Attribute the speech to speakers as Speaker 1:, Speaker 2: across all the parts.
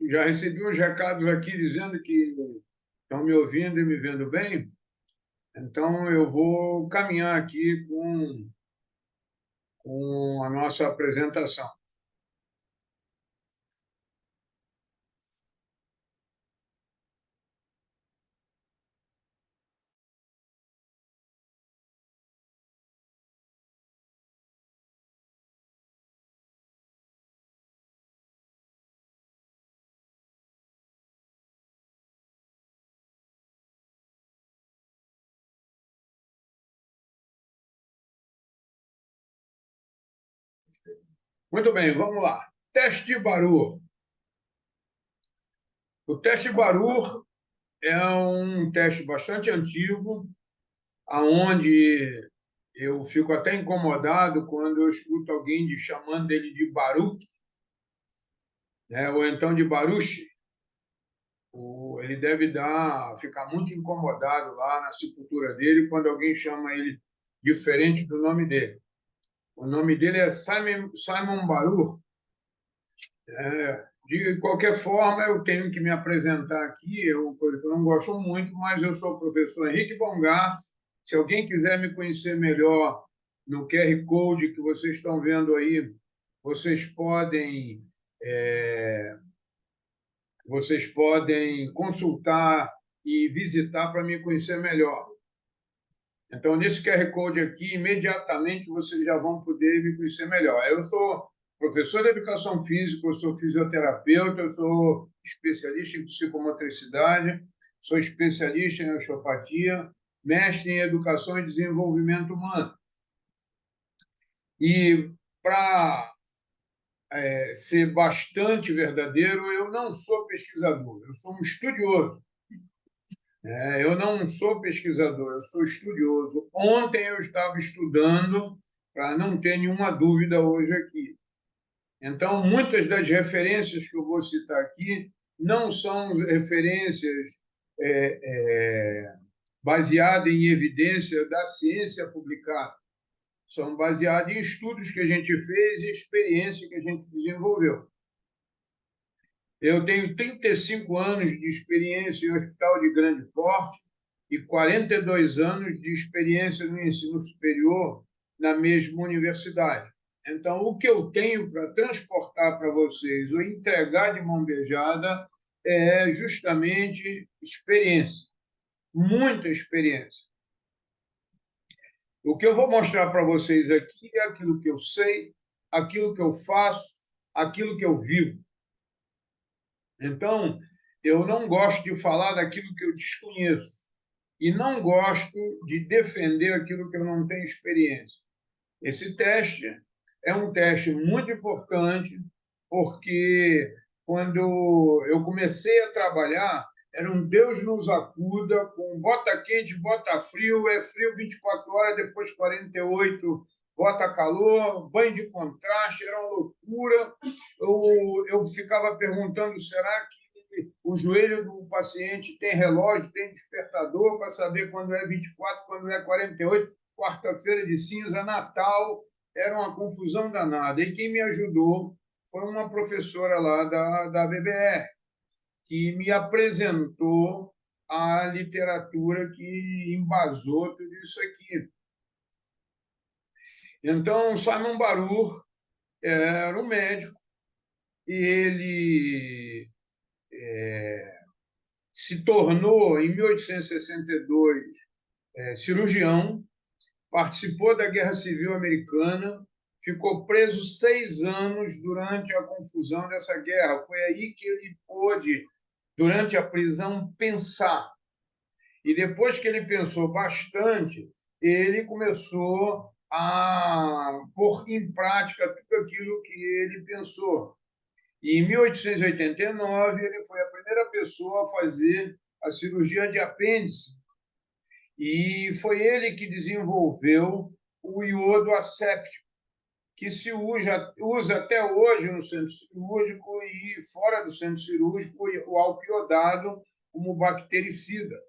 Speaker 1: Já recebi uns recados aqui dizendo que estão me ouvindo e me vendo bem, então eu vou caminhar aqui com a nossa apresentação. Muito bem, vamos lá. Teste Barur. O teste Barur é um teste bastante antigo, aonde eu fico até incomodado quando eu escuto alguém chamando ele de Baruch, né? Ou então de Baruch. Ele deve ficar muito incomodado lá na sepultura dele quando alguém chama ele diferente do nome dele. O nome dele é Simon Baruch. De qualquer forma, eu tenho que me apresentar aqui, coisa que eu não gosto muito, mas eu sou o professor Henrique Bongar. Se alguém quiser me conhecer melhor, no QR Code que vocês estão vendo aí, vocês podem, é, vocês podem consultar e visitar para me conhecer melhor. Então, nesse QR Code aqui, imediatamente vocês já vão poder me conhecer melhor. Eu sou professor de educação física, eu sou fisioterapeuta, eu sou especialista em psicomotricidade, sou especialista em osteopatia, mestre em educação e desenvolvimento humano. E, para ser bastante verdadeiro, eu não sou pesquisador, eu sou um estudioso. Eu não sou pesquisador, eu sou estudioso. Ontem eu estava estudando para não ter nenhuma dúvida hoje aqui. Então, muitas das referências que eu vou citar aqui não são referências baseadas em evidência da ciência publicada. São baseadas em estudos que a gente fez e experiência que a gente desenvolveu. Eu tenho 35 anos de experiência em hospital de grande porte e 42 anos de experiência no ensino superior na mesma universidade. Então, o que eu tenho para transportar para vocês ou entregar de mão beijada é justamente experiência, muita experiência. O que eu vou mostrar para vocês aqui é aquilo que eu sei, aquilo que eu faço, aquilo que eu vivo. Então, eu não gosto de falar daquilo que eu desconheço e não gosto de defender aquilo que eu não tenho experiência. Esse teste é um teste muito importante, porque quando eu comecei a trabalhar, era um Deus nos acuda, com bota quente, bota frio, é frio 24 horas, depois 48, bota calor, banho de contraste, era uma loucura. Eu ficava perguntando, será que o joelho do paciente tem relógio, tem despertador para saber quando é 24, quando é 48, quarta-feira de cinza, Natal, era uma confusão danada. E quem me ajudou foi uma professora lá da BBR, que me apresentou a literatura que embasou tudo isso aqui. Então, Simon Baruch era um médico e ele se tornou, em 1862, cirurgião, participou da Guerra Civil Americana, ficou preso 6 anos durante a confusão dessa guerra. Foi aí que ele pôde, durante a prisão, pensar. E depois que ele pensou bastante, ele começou a pôr em prática tudo aquilo que ele pensou. E em 1889, ele foi a primeira pessoa a fazer a cirurgia de apêndice. E foi ele que desenvolveu o iodo asséptico, que se usa até hoje no centro cirúrgico e fora do centro cirúrgico o álcool iodado como bactericida.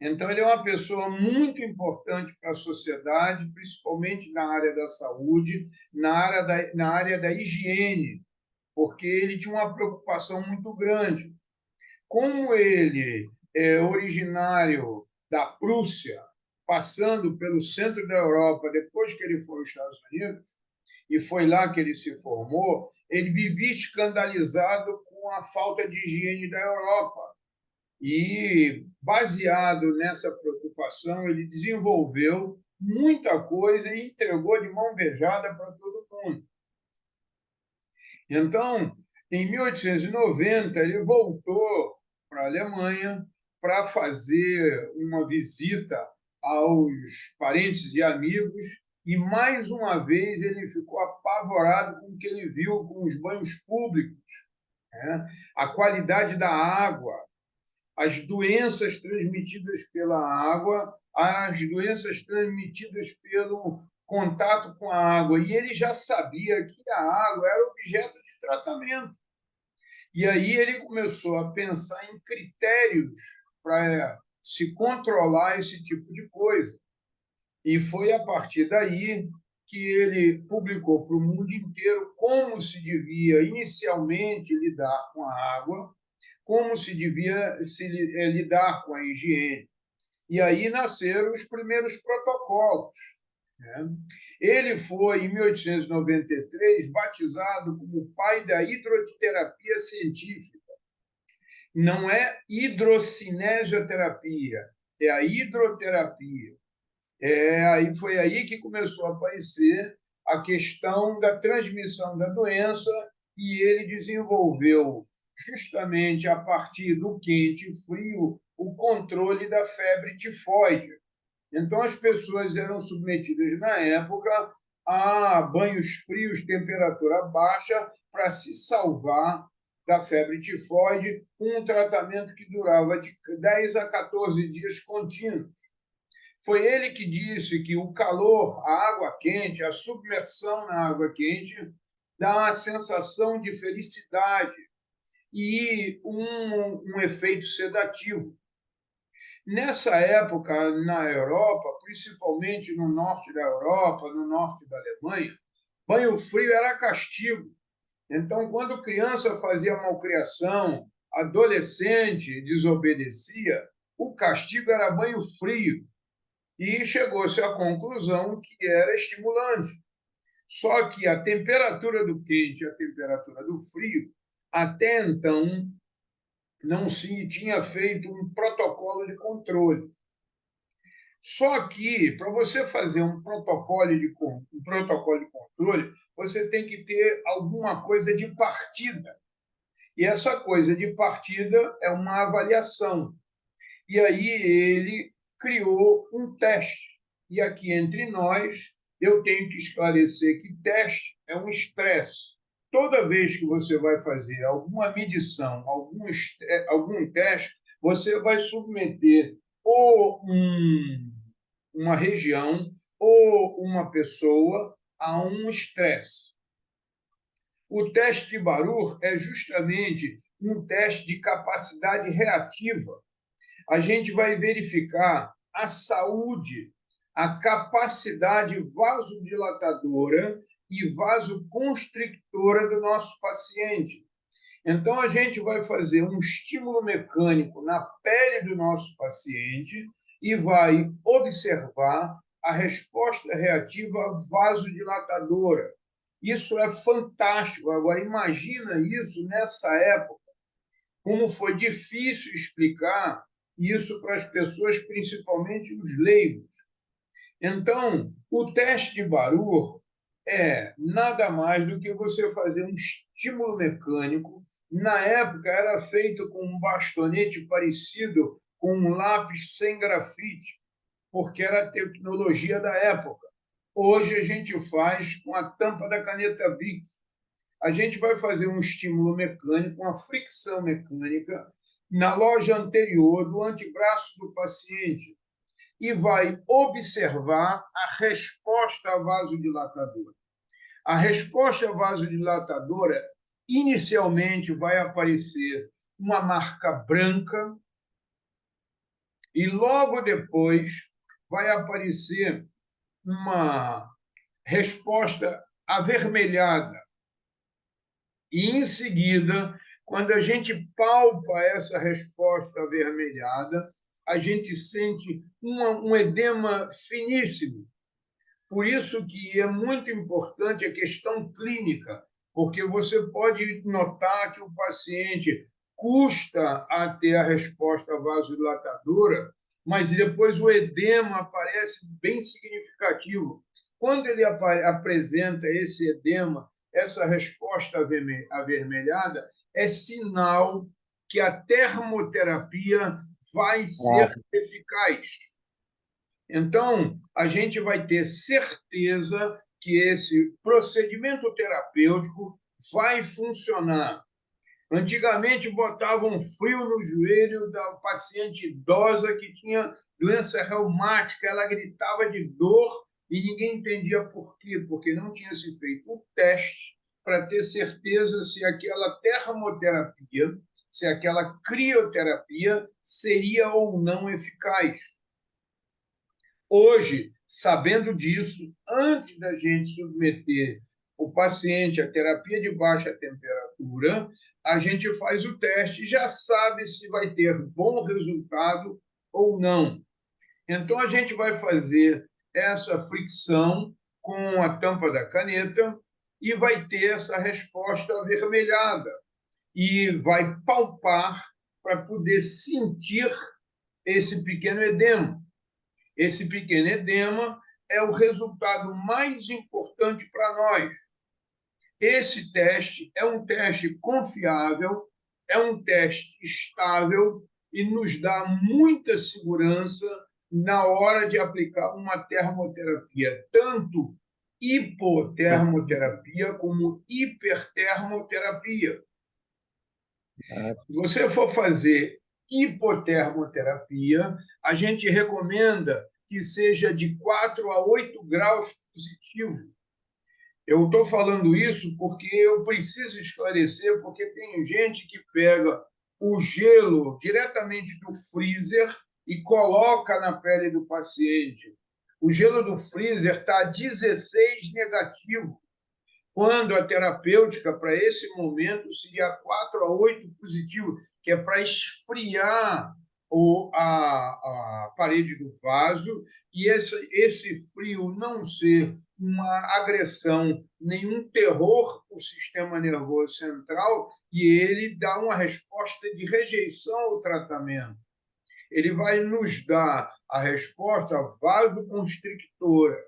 Speaker 1: Então, ele é uma pessoa muito importante para a sociedade, principalmente na área da saúde, na área da higiene, porque ele tinha uma preocupação muito grande. Como ele é originário da Prússia, passando pelo centro da Europa, depois que ele foi aos Estados Unidos, e foi lá que ele se formou, ele vivia escandalizado com a falta de higiene da Europa. E, baseado nessa preocupação, ele desenvolveu muita coisa e entregou de mão beijada para todo mundo. Então, em 1890, ele voltou para a Alemanha para fazer uma visita aos parentes e amigos, e, mais uma vez, ele ficou apavorado com o que ele viu com os banhos públicos, né? A qualidade da água, as doenças transmitidas pela água, as doenças transmitidas pelo contato com a água. E ele já sabia que a água era objeto de tratamento. E aí ele começou a pensar em critérios para se controlar esse tipo de coisa. E foi a partir daí que ele publicou para o mundo inteiro como se devia inicialmente lidar com a água, como se devia lidar com a higiene. E aí nasceram os primeiros protocolos, né? Ele foi, em 1893, batizado como o pai da hidroterapia científica. Não é hidrocinesiologia, é a hidroterapia. Foi aí que começou a aparecer a questão da transmissão da doença, e ele desenvolveu, justamente a partir do quente e frio, o controle da febre tifoide. Então, as pessoas eram submetidas, na época, a banhos frios, temperatura baixa, para se salvar da febre tifoide, um tratamento que durava de 10 a 14 dias contínuos. Foi ele que disse que o calor, a água quente, a submersão na água quente, dá uma sensação de felicidade e um efeito sedativo. Nessa época, na Europa, principalmente no norte da Europa, no norte da Alemanha, banho frio era castigo. Então, quando criança fazia malcriação, adolescente desobedecia, o castigo era banho frio. E chegou-se à conclusão que era estimulante. Só que a temperatura do quente e a temperatura do frio, até então, não se tinha feito um protocolo de controle. Só que, para você fazer um protocolo de controle, você tem que ter alguma coisa de partida. E essa coisa de partida é uma avaliação. E aí ele criou um teste. E aqui entre nós, eu tenho que esclarecer que teste é um estresse. Toda vez que você vai fazer alguma medição, algum teste, você vai submeter ou uma região ou uma pessoa a um estresse. O teste de Barur é justamente um teste de capacidade reativa. A gente vai verificar a saúde, a capacidade vasodilatadora e vasoconstrictora do nosso paciente. Então, a gente vai fazer um estímulo mecânico na pele do nosso paciente e vai observar a resposta reativa vasodilatadora. Isso é fantástico. Agora, imagina isso nessa época, como foi difícil explicar isso para as pessoas, principalmente os leigos. Então, o teste de Barur é nada mais do que você fazer um estímulo mecânico. Na época, era feito com um bastonete parecido com um lápis sem grafite, porque era a tecnologia da época. Hoje, a gente faz com a tampa da caneta Bic. A gente vai fazer um estímulo mecânico, uma fricção mecânica, na loja anterior do antebraço do paciente e vai observar a resposta vasodilatadora. A resposta vasodilatadora, inicialmente, vai aparecer uma marca branca e, logo depois, vai aparecer uma resposta avermelhada. E, em seguida, quando a gente palpa essa resposta avermelhada, a gente sente um edema finíssimo. Por isso que é muito importante a questão clínica, porque você pode notar que o paciente custa a ter a resposta vasodilatadora, mas depois o edema aparece bem significativo. Quando ele apresenta esse edema, essa resposta avermelhada, é sinal que a termoterapia vai ser eficaz. Então, a gente vai ter certeza que esse procedimento terapêutico vai funcionar. Antigamente, botavam frio no joelho da paciente idosa que tinha doença reumática, ela gritava de dor e ninguém entendia por quê, porque não tinha se feito o teste para ter certeza se aquela termoterapia, se aquela crioterapia seria ou não eficaz. Hoje, sabendo disso, antes da gente submeter o paciente à terapia de baixa temperatura, a gente faz o teste e já sabe se vai ter bom resultado ou não. Então, a gente vai fazer essa fricção com a tampa da caneta e vai ter essa resposta avermelhada e vai palpar para poder sentir esse pequeno edema. Esse pequeno edema é o resultado mais importante para nós. Esse teste é um teste confiável, é um teste estável e nos dá muita segurança na hora de aplicar uma termoterapia, tanto hipotermoterapia como hipertermoterapia. Se você for fazer hipotermoterapia, a gente recomenda que seja de 4 a 8 graus positivo. Eu estou falando isso porque eu preciso esclarecer, porque tem gente que pega o gelo diretamente do freezer e coloca na pele do paciente. O gelo do freezer está 16 negativo, quando a terapêutica, para esse momento, seria 4 a 8 positivo, que é para esfriar a parede do vaso e esse frio não ser uma agressão, nenhum terror para o sistema nervoso central, e ele dá uma resposta de rejeição ao tratamento. Ele vai nos dar a resposta vasoconstrictora.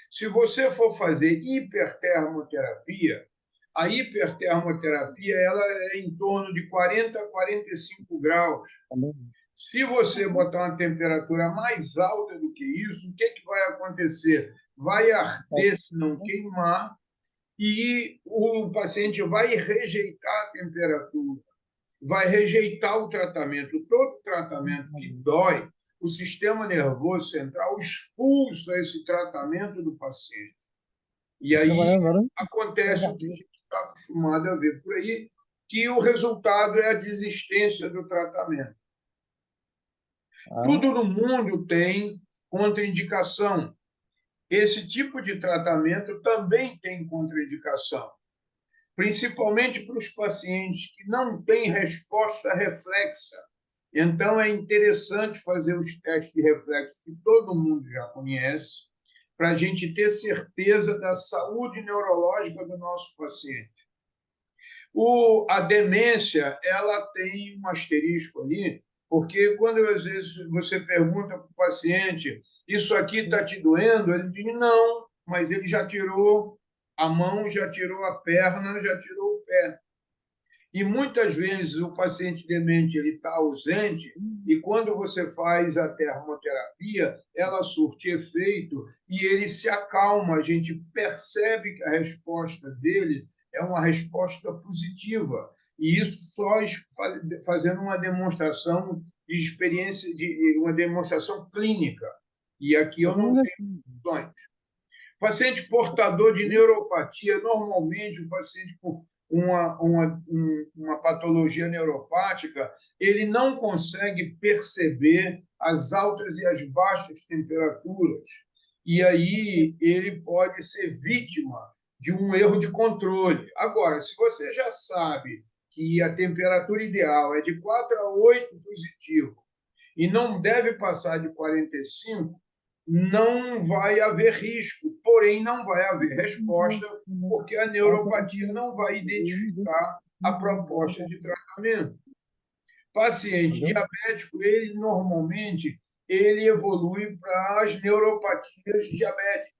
Speaker 1: Se você for fazer hipertermoterapia, a hipertermoterapia ela é em torno de 40 a 45 graus. Se você botar uma temperatura mais alta do que isso, o que vai acontecer? Vai arder se não queimar e o paciente vai rejeitar a temperatura, vai rejeitar o tratamento. Todo tratamento que dói, o sistema nervoso central expulsa esse tratamento do paciente. E aí acontece o que a gente está acostumado a ver por aí, que o resultado é a desistência do tratamento. Tudo no mundo tem contraindicação. Esse tipo de tratamento também tem contraindicação, principalmente para os pacientes que não têm resposta reflexa. Então, é interessante fazer os testes de reflexo que todo mundo já conhece, para a gente ter certeza da saúde neurológica do nosso paciente. A demência, ela tem um asterisco ali, porque quando às vezes você pergunta para o paciente, isso aqui está te doendo? Ele diz, não, mas ele já tirou a mão, já tirou a perna, já tirou o pé. E muitas vezes o paciente demente ele está ausente e quando você faz a termoterapia, ela surte efeito e ele se acalma. A gente percebe que a resposta dele é uma resposta positiva. E isso só fazendo uma demonstração de experiência, uma demonstração clínica. E aqui eu não tenho opções. Paciente portador de neuropatia, normalmente o paciente com uma patologia neuropática, ele não consegue perceber as altas e as baixas temperaturas. E aí ele pode ser vítima de um erro de controle. Agora, se você já sabe que a temperatura ideal é de 4 a 8 positivo e não deve passar de 45, não vai haver risco, porém não vai haver resposta, porque a neuropatia não vai identificar a proposta de tratamento. Paciente diabético, ele normalmente ele evolui para as neuropatias diabéticas.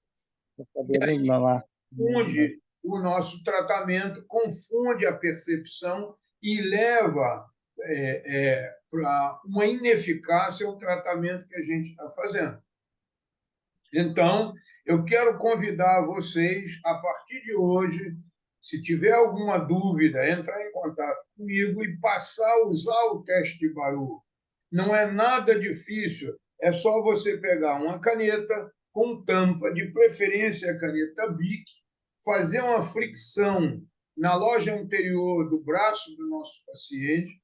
Speaker 1: E aí confunde o nosso tratamento, confunde a percepção e leva para uma ineficácia ao tratamento que a gente está fazendo. Então, eu quero convidar vocês, a partir de hoje, se tiver alguma dúvida, entrar em contato comigo e passar a usar o teste de Baru. Não é nada difícil, é só você pegar uma caneta com tampa, de preferência a caneta Bic, fazer uma fricção na loja anterior do braço do nosso paciente,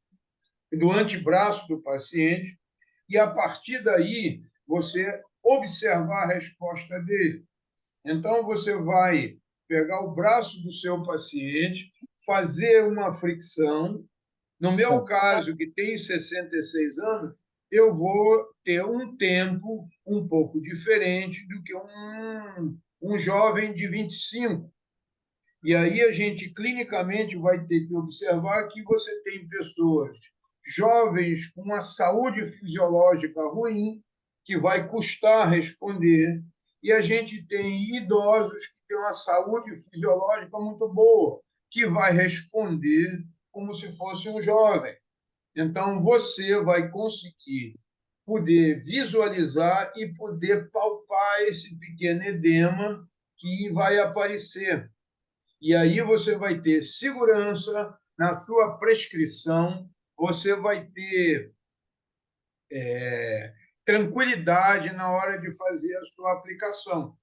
Speaker 1: do antebraço do paciente, e a partir daí você observar a resposta dele. Então você vai pegar o braço do seu paciente, fazer uma fricção. No meu caso, que tem 66 anos, eu vou ter um tempo um pouco diferente do que um jovem de 25. E aí a gente clinicamente vai ter que observar que você tem pessoas jovens com uma saúde fisiológica ruim, que vai custar responder, e a gente tem idosos que têm uma saúde fisiológica muito boa, que vai responder como se fosse um jovem. Então, você vai conseguir poder visualizar e poder palpar esse pequeno edema que vai aparecer. E aí você vai ter segurança na sua prescrição, você vai ter tranquilidade na hora de fazer a sua aplicação.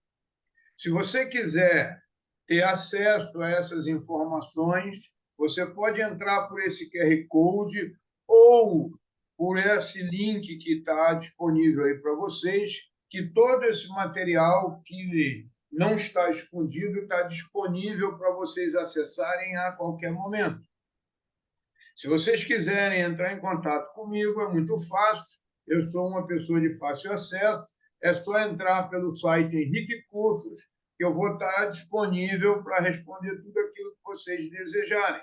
Speaker 1: Se você quiser ter acesso a essas informações, você pode entrar por esse QR Code ou por esse link que está disponível aí para vocês, que todo esse material que não está escondido está disponível para vocês acessarem a qualquer momento. Se vocês quiserem entrar em contato comigo, é muito fácil. Eu sou uma pessoa de fácil acesso. É só entrar pelo site Henrique Cursos, que eu vou estar disponível para responder tudo aquilo que vocês desejarem.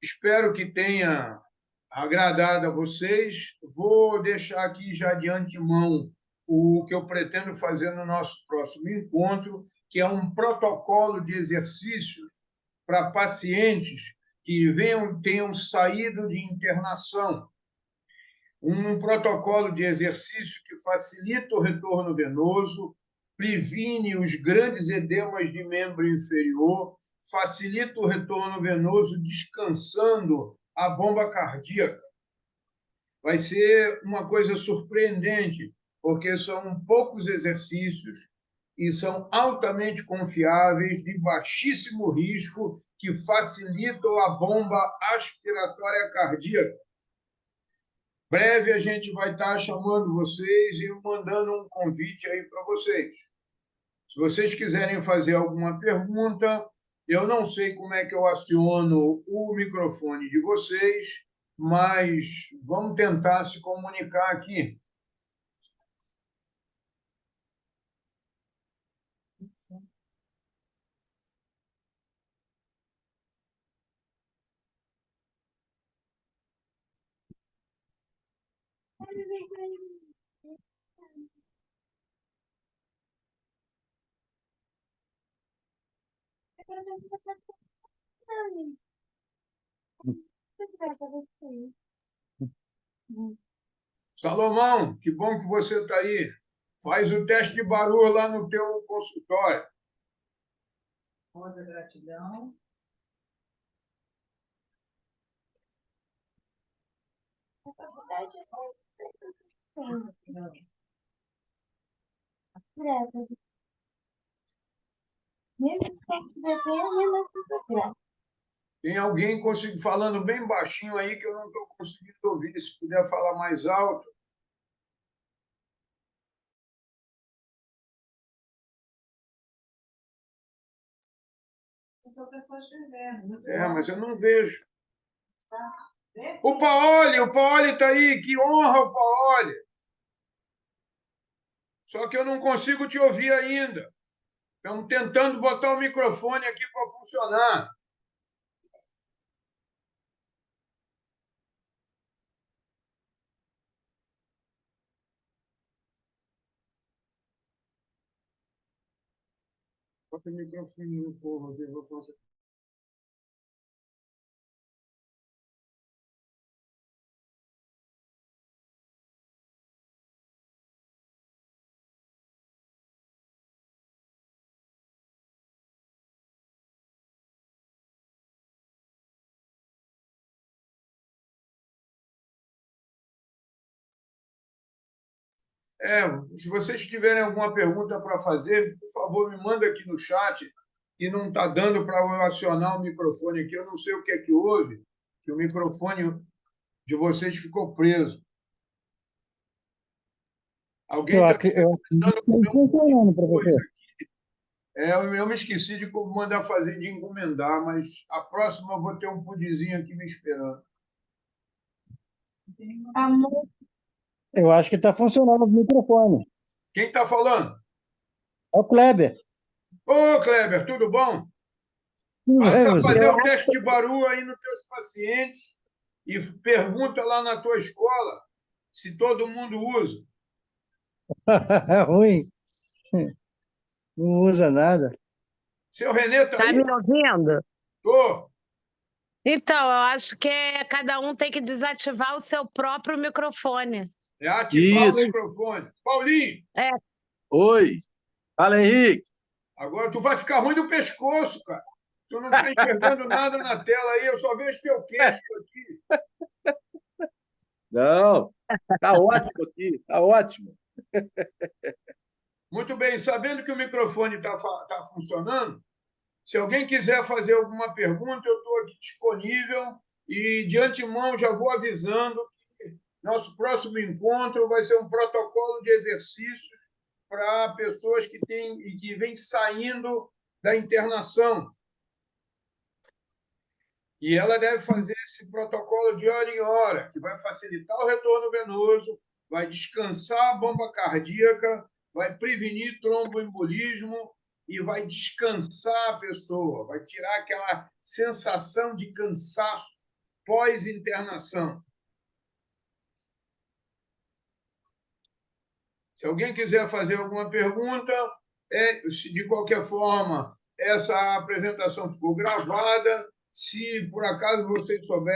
Speaker 1: Espero que tenha agradado a vocês. Vou deixar aqui já de antemão o que eu pretendo fazer no nosso próximo encontro, que é um protocolo de exercícios para pacientes que tenham saído de internação. Um protocolo de exercício que facilita o retorno venoso, previne os grandes edemas de membro inferior, facilita o retorno venoso descansando a bomba cardíaca. Vai ser uma coisa surpreendente, porque são poucos exercícios e são altamente confiáveis, de baixíssimo risco, que facilitam a bomba aspiratória cardíaca. Breve a gente vai estar chamando vocês e mandando um convite aí para vocês. Se vocês quiserem fazer alguma pergunta, eu não sei como é que eu aciono o microfone de vocês, mas vamos tentar se comunicar aqui. Salomão, que bom que você está aí. Faz o teste de barulho lá no teu consultório.
Speaker 2: Rosa, gratidão.
Speaker 1: Tem alguém falando bem baixinho aí que eu não estou conseguindo ouvir. Se puder falar mais alto.
Speaker 2: Então, a pessoa escrevendo.
Speaker 1: Mas eu não vejo.
Speaker 2: Vê?
Speaker 1: O Paoli está aí. Que honra, o Paoli. Só que eu não consigo te ouvir ainda. Estamos tentando botar o microfone aqui para funcionar. Bota o microfone no povo. Se vocês tiverem alguma pergunta para fazer, por favor, me manda aqui no chat, que não está dando para eu acionar o microfone aqui. Eu não sei o que é que houve, que o microfone de vocês ficou preso. Alguém está tentando
Speaker 3: funcionando, professor.
Speaker 1: Eu me esqueci de mandar fazer, de encomendar, mas a próxima eu vou ter um pudinzinho aqui me esperando.
Speaker 3: Eu acho que está funcionando o microfone.
Speaker 1: Quem está falando?
Speaker 3: É o Kleber.
Speaker 1: Ô, Kleber, tudo bom? Passa a fazer o teste de barulho aí nos teus pacientes e pergunta lá na tua escola se todo mundo usa.
Speaker 3: É ruim. Não usa nada.
Speaker 1: Seu Renê está aí?
Speaker 4: Tá me ouvindo?
Speaker 1: Tô.
Speaker 4: Então, eu acho que cada um tem que desativar o seu próprio microfone.
Speaker 1: É ativar o microfone. Paulinho.
Speaker 5: Oi. Fala, Henrique.
Speaker 1: Agora tu vai ficar ruim do pescoço, cara. Tu não está enxergando nada na tela aí, eu só vejo teu queixo aqui.
Speaker 5: Não, tá ótimo aqui, tá ótimo.
Speaker 1: Muito bem, sabendo que o microfone está funcionando, se alguém quiser fazer alguma pergunta, eu estou aqui disponível e, de antemão, já vou avisando que nosso próximo encontro vai ser um protocolo de exercícios para pessoas que vêm saindo da internação. E ela deve fazer esse protocolo de hora em hora, que vai facilitar o retorno venoso, vai descansar a bomba cardíaca, vai prevenir tromboembolismo e vai descansar a pessoa, vai tirar aquela sensação de cansaço pós-internação. Se alguém quiser fazer alguma pergunta, de qualquer forma, essa apresentação ficou gravada. Se por acaso vocês souberem